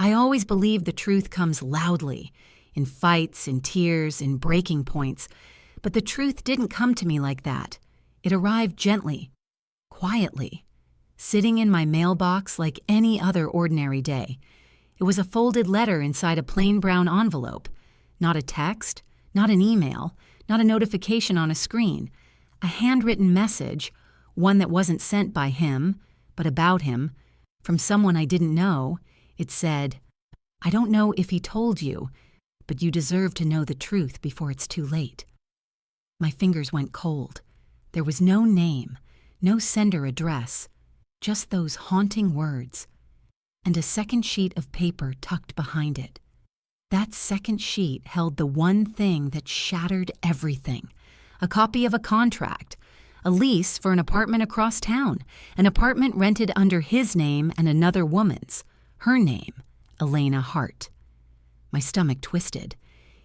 I always believe the truth comes loudly, in fights, in tears, in breaking points. But the truth didn't come to me like that. It arrived gently, quietly, sitting in my mailbox like any other ordinary day. It was a folded letter inside a plain brown envelope. Not a text, not an email, not a notification on a screen. A handwritten message, one that wasn't sent by him, but about him, from someone I didn't know. It said, "I don't know if he told you, but you deserve to know the truth before it's too late." My fingers went cold. There was no name, no sender address, just those haunting words, and a second sheet of paper tucked behind it. That second sheet held the one thing that shattered everything: a copy of a contract, a lease for an apartment across town, an apartment rented under his name and another woman's, her name, Elena Hart. My stomach twisted.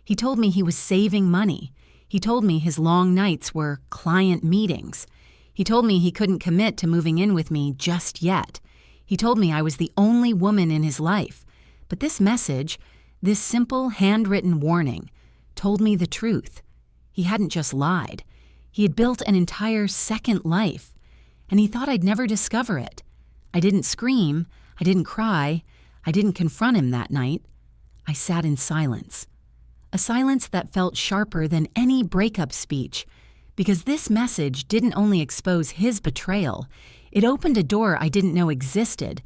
He told me he was saving money. He told me his long nights were client meetings. He told me he couldn't commit to moving in with me just yet. He told me I was the only woman in his life. But this message, this simple handwritten warning, told me the truth. He hadn't just lied. He had built an entire second life, and he thought I'd never discover it. I didn't scream. I didn't cry. I didn't confront him that night. I sat in silence. A silence that felt sharper than any breakup speech, because this message didn't only expose his betrayal, it opened a door I didn't know existed,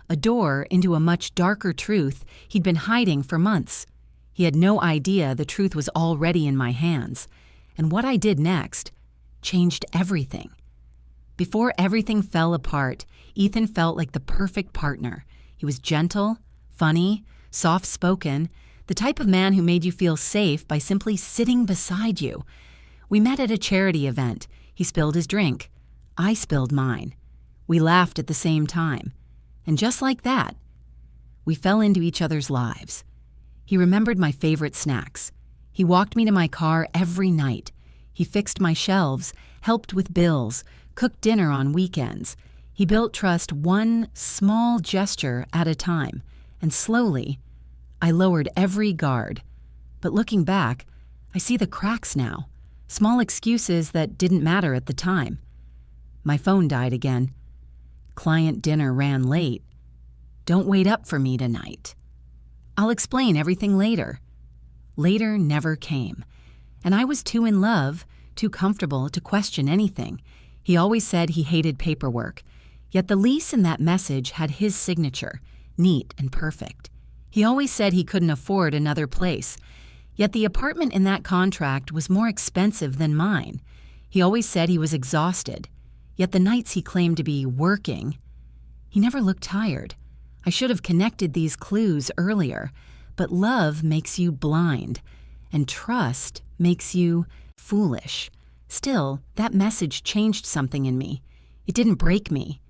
a door into a much darker truth he'd been hiding for months. He had no idea the truth was already in my hands, and what I did next changed everything. Before everything fell apart, Ethan felt like the perfect partner. He was gentle, funny, soft-spoken, the type of man who made you feel safe by simply sitting beside you. We met at a charity event. He spilled his drink. I spilled mine. We laughed at the same time. And just like that, we fell into each other's lives. He remembered my favorite snacks. He walked me to my car every night. He fixed my shelves, helped with bills, cooked dinner on weekends. He built trust one small gesture at a time, and slowly, I lowered every guard. But looking back, I see the cracks now, small excuses that didn't matter at the time. My phone died again. Client dinner ran late. Don't wait up for me tonight. I'll explain everything later. Later never came, and I was too in love, too comfortable to question anything. He always said he hated paperwork, yet the lease in that message had his signature, neat and perfect. He always said he couldn't afford another place, yet the apartment in that contract was more expensive than mine. He always said he was exhausted, yet the nights he claimed to be working, he never looked tired. I should have connected these clues earlier, but love makes you blind, and trust makes you foolish. Still, that message changed something in me. It didn't break me.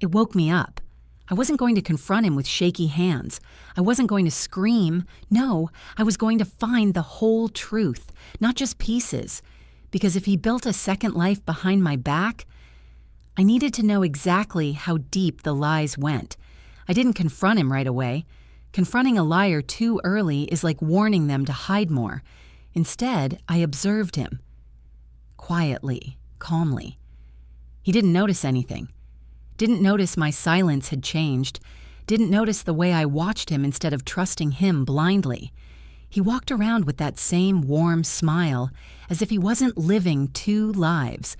It woke me up. I wasn't going to confront him with shaky hands. I wasn't going to scream. No, I was going to find the whole truth, not just pieces. Because if he built a second life behind my back, I needed to know exactly how deep the lies went. I didn't confront him right away. Confronting a liar too early is like warning them to hide more. Instead, I observed him. Quietly, calmly. He didn't notice anything. Didn't notice my silence had changed. Didn't notice the way I watched him instead of trusting him blindly. He walked around with that same warm smile, as if he wasn't living two lives.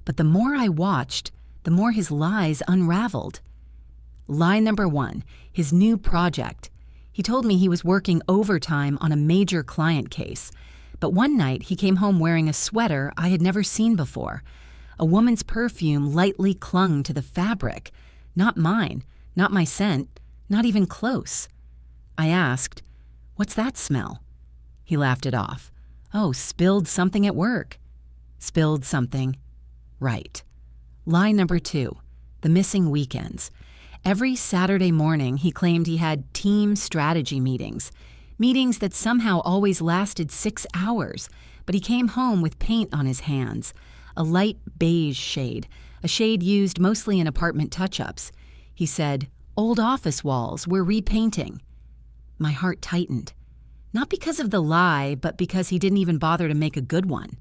But the more I watched, the more his lies unraveled. Lie number 1, his new project. He told me he was working overtime on a major client case. But one night he came home wearing a sweater I had never seen before. A woman's perfume lightly clung to the fabric. Not mine, not my scent, not even close. I asked, "What's that smell?" He laughed it off. "Oh, spilled something at work." Spilled something. Right. Lie number 2, the missing weekends. Every Saturday morning he claimed he had team strategy meetings. Meetings that somehow always lasted 6 hours, but he came home with paint on his hands. A light beige shade, a shade used mostly in apartment touch-ups. He said, "Old office walls, we're repainting." My heart tightened. Not because of the lie, but because he didn't even bother to make a good one.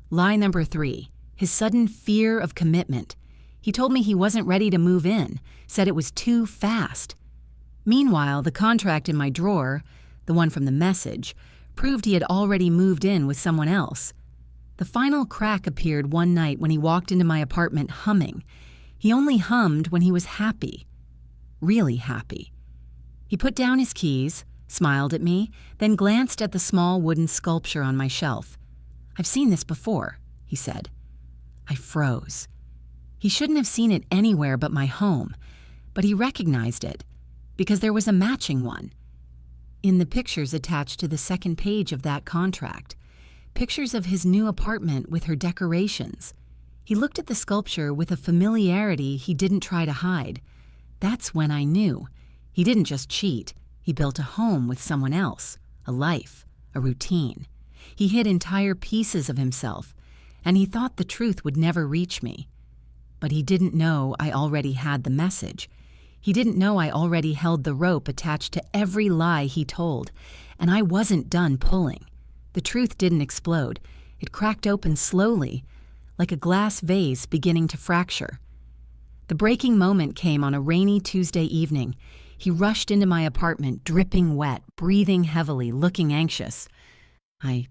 Lie number 3, his sudden fear of commitment. He told me he wasn't ready to move in, said it was too fast. Meanwhile, the contract in my drawer, the one from the message, proved he had already moved in with someone else. The final crack appeared one night when he walked into my apartment humming. He only hummed when he was happy. Really happy. He put down his keys, smiled at me, then glanced at the small wooden sculpture on my shelf. "I've seen this before," he said. I froze. He shouldn't have seen it anywhere but my home, but he recognized it, because there was a matching one. In the pictures attached to the second page of that contract, pictures of his new apartment with her decorations. He looked at the sculpture with a familiarity he didn't try to hide. That's when I knew. He didn't just cheat. He built a home with someone else, a life, a routine. He hid entire pieces of himself, and he thought the truth would never reach me. But he didn't know I already had the message. He didn't know I already held the rope attached to every lie he told, and I wasn't done pulling. The truth didn't explode. It cracked open slowly, like a glass vase beginning to fracture. The breaking moment came on a rainy Tuesday evening. He rushed into my apartment, dripping wet, breathing heavily, looking anxious. I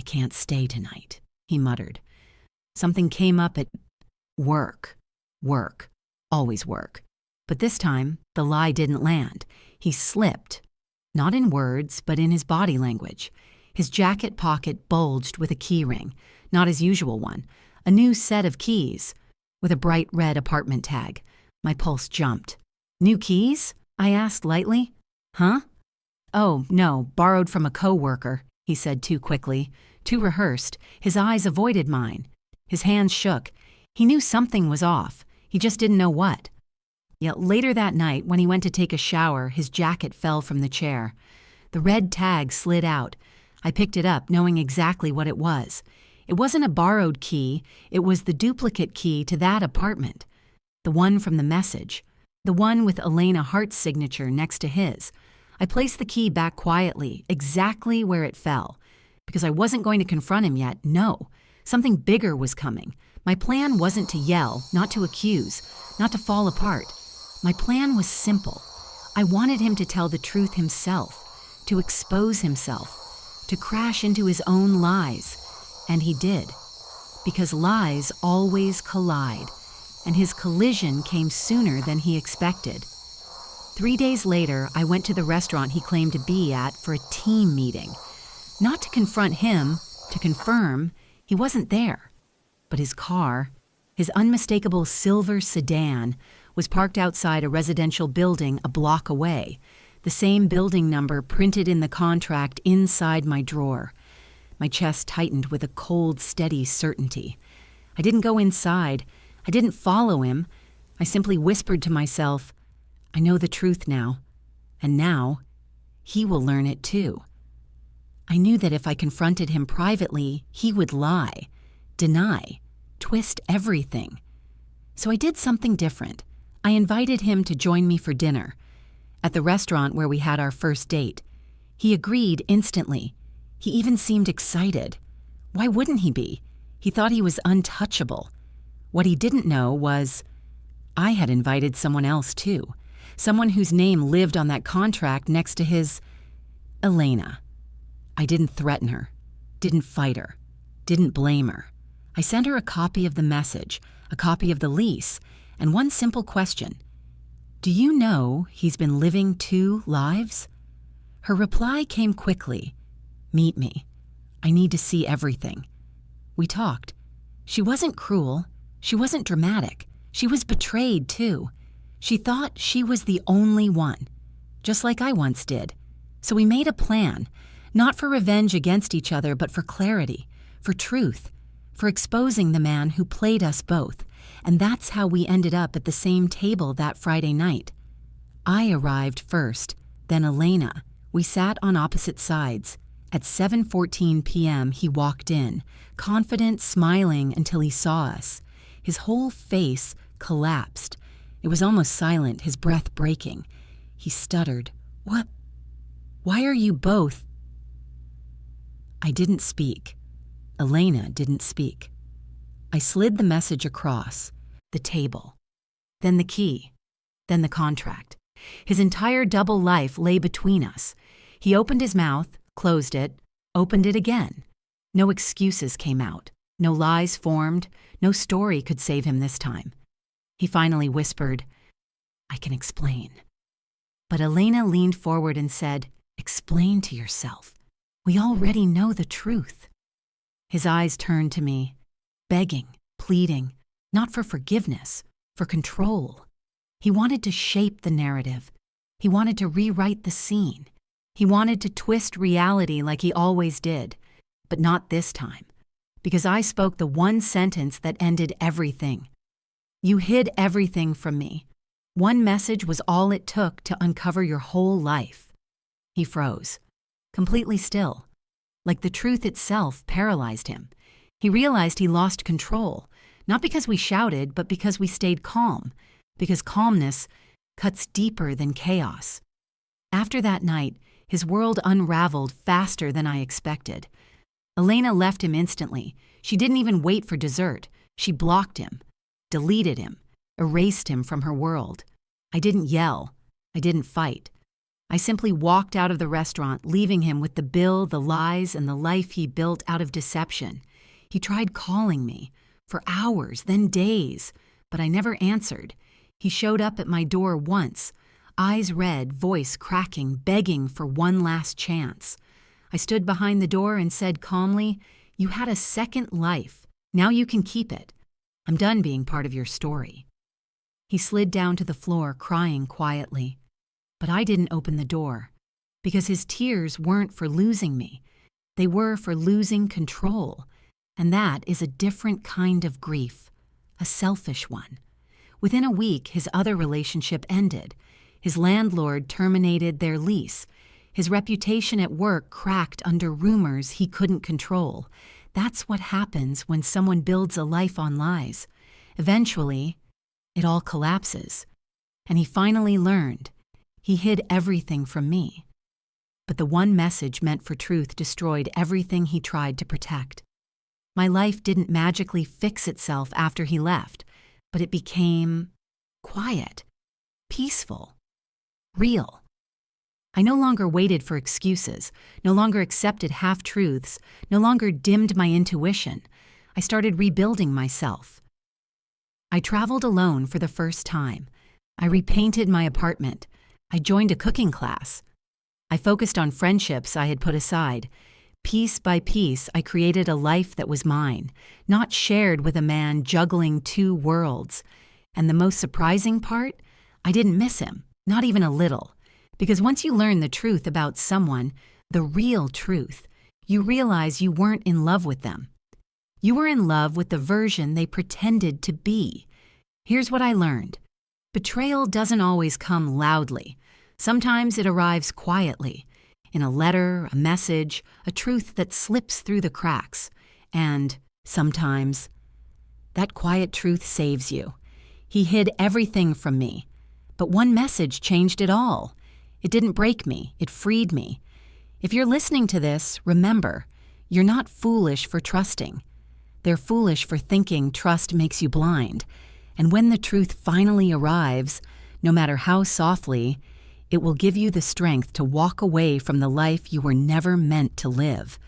can't stay tonight," he muttered. "Something came up at work. Work. Always work. But this time, the lie didn't land. He slipped. Not in words, but in his body language. His jacket pocket bulged with a key ring, not his usual one, a new set of keys, with a bright red apartment tag. My pulse jumped. "New keys?" I asked lightly. "Huh?" "Oh, no, borrowed from a co-worker," he said too quickly, too rehearsed. His eyes avoided mine. His hands shook. He knew something was off. He just didn't know what. Yet later that night, when he went to take a shower, his jacket fell from the chair. The red tag slid out. I picked it up, knowing exactly what it was. It wasn't a borrowed key. It was the duplicate key to that apartment. The one from the message. The one with Elena Hart's signature next to his. I placed the key back quietly, exactly where it fell. Because I wasn't going to confront him yet, no. Something bigger was coming. My plan wasn't to yell, not to accuse, not to fall apart. My plan was simple. I wanted him to tell the truth himself, to expose himself, to crash into his own lies. And he did. Because lies always collide, and his collision came sooner than he expected. 3 days later, I went to the restaurant he claimed to be at for a team meeting. Not to confront him, to confirm he wasn't there. But his car, his unmistakable silver sedan, was parked outside a residential building a block away, the same building number printed in the contract inside my drawer. My chest tightened with a cold, steady certainty. I didn't go inside. I didn't follow him. I simply whispered to myself, I know the truth now. And now, he will learn it too. I knew that if I confronted him privately, he would lie, deny, twist everything. So I did something different. I invited him to join me for dinner. At the restaurant where we had our first date. He agreed instantly. He even seemed excited. Why wouldn't he be? He thought he was untouchable. What he didn't know was I had invited someone else too. Someone whose name lived on that contract next to his Elena. I didn't threaten her, didn't fight her, didn't blame her. I sent her a copy of the message, a copy of the lease, and one simple question. Do you know he's been living 2 lives? Her reply came quickly. Meet me. I need to see everything. We talked. She wasn't cruel. She wasn't dramatic. She was betrayed, too. She thought she was the only one, just like I once did. So we made a plan, not for revenge against each other, but for clarity, for truth, for exposing the man who played us both. And that's how we ended up at the same table that Friday night. I arrived first, then Elena. We sat on opposite sides. At 7:14 p.m., he walked in, confident, smiling until he saw us. His whole face collapsed. It was almost silent, his breath breaking. He stuttered, Why are you both? I didn't speak. Elena didn't speak. I slid the message across, the table, then the key, then the contract. His entire double life lay between us. He opened his mouth, closed it, opened it again. No excuses came out. No lies formed. No story could save him this time. He finally whispered, "I can explain." But Elena leaned forward and said, "Explain to yourself. We already know the truth." His eyes turned to me, begging, pleading, not for forgiveness, for control. He wanted to shape the narrative. He wanted to rewrite the scene. He wanted to twist reality like he always did, but not this time, because I spoke the one sentence that ended everything. You hid everything from me. One message was all it took to uncover your whole life. He froze, completely still, like the truth itself paralyzed him. He realized he lost control, not because we shouted, but because we stayed calm, because calmness cuts deeper than chaos. After that night, his world unraveled faster than I expected. Elena left him instantly. She didn't even wait for dessert. She blocked him, deleted him, erased him from her world. I didn't yell. I didn't fight. I simply walked out of the restaurant, leaving him with the bill, the lies, and the life he built out of deception. He tried calling me for hours, then days, but I never answered. He showed up at my door once, eyes red, voice cracking, begging for one last chance. I stood behind the door and said calmly, "You had a second life. Now you can keep it. I'm done being part of your story." He slid down to the floor, crying quietly. But I didn't open the door, because his tears weren't for losing me. They were for losing control. And that is a different kind of grief, a selfish one. Within a week, his other relationship ended. His landlord terminated their lease. His reputation at work cracked under rumors he couldn't control. That's what happens when someone builds a life on lies. Eventually, it all collapses. And he finally learned. He hid everything from me. But the one message meant for truth destroyed everything he tried to protect. My life didn't magically fix itself after he left, but it became quiet, peaceful, real. I no longer waited for excuses, no longer accepted half-truths, no longer dimmed my intuition. I started rebuilding myself. I traveled alone for the first time. I repainted my apartment. I joined a cooking class. I focused on friendships I had put aside. Piece by piece, I created a life that was mine, not shared with a man juggling two worlds. And the most surprising part? I didn't miss him, not even a little. Because once you learn the truth about someone, the real truth, you realize you weren't in love with them. You were in love with the version they pretended to be. Here's what I learned. Betrayal doesn't always come loudly. Sometimes it arrives quietly. In a letter, a message, a truth that slips through the cracks. And sometimes, that quiet truth saves you. He hid everything from me. But one message changed it all. It didn't break me, it freed me. If you're listening to this, remember, you're not foolish for trusting. They're foolish for thinking trust makes you blind. And when the truth finally arrives, no matter how softly, it will give you the strength to walk away from the life you were never meant to live.